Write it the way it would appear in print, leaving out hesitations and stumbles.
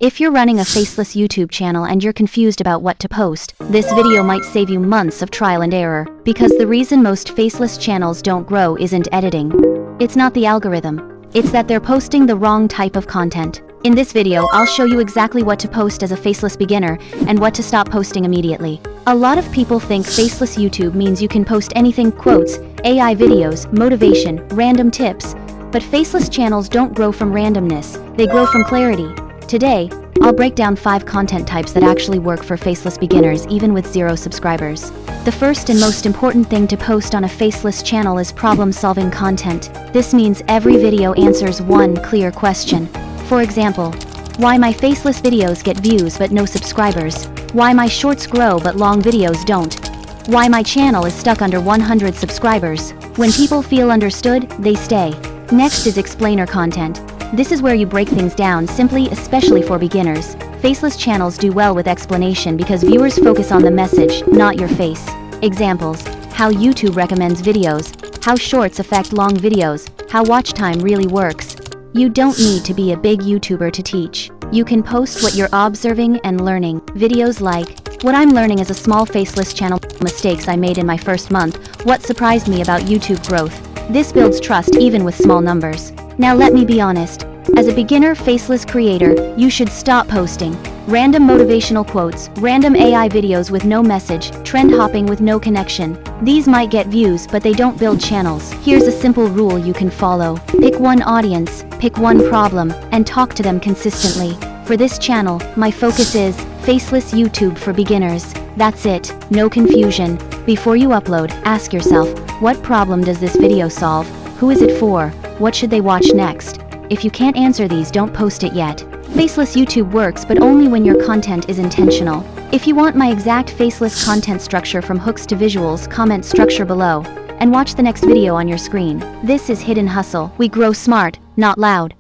If you're running a faceless YouTube channel and you're confused about what to post, this video might save you months of trial and error, because the reason most faceless channels don't grow isn't editing. It's not the algorithm. It's that they're posting the wrong type of content. In this video, I'll show you exactly what to post as a faceless beginner and what to stop posting immediately. A lot of people think faceless YouTube means you can post anything, quotes, AI videos, motivation, random tips. But faceless channels don't grow from randomness, they grow from clarity. Today, I'll break down 5 content types that actually work for faceless beginners even with 0 subscribers. The first and most important thing to post on a faceless channel is problem-solving content. This means every video answers one clear question. For example, why my faceless videos get views but no subscribers? Why my shorts grow but long videos don't? Why my channel is stuck under 100 subscribers? When people feel understood, they stay. Next is explainer content. This is where you break things down simply, especially for beginners. Faceless channels do well with explanation because viewers focus on the message, not your face. Examples: how YouTube recommends videos, how shorts affect long videos, how watch time really works. You don't need to be a big YouTuber to teach. You can post what you're observing and learning. Videos like, what I'm learning as a small faceless channel, mistakes I made in my first month, what surprised me about YouTube growth. This builds trust even with small numbers. Now let me be honest. As a beginner faceless creator, you should stop posting random motivational quotes, random AI videos with no message, trend hopping with no connection. These might get views, but they don't build channels. Here's a simple rule you can follow. Pick one audience, pick one problem, and talk to them consistently. For this channel, my focus is faceless YouTube for beginners. That's it, no confusion. Before you upload, ask yourself, what problem does this video solve? Who is it for? What should they watch next? If you can't answer these, don't post it yet. Faceless YouTube works, but only when your content is intentional. If you want my exact faceless content structure from hooks to visuals, comment structure below, and watch the next video on your screen. This is Hidden Hustle. We grow smart, not loud.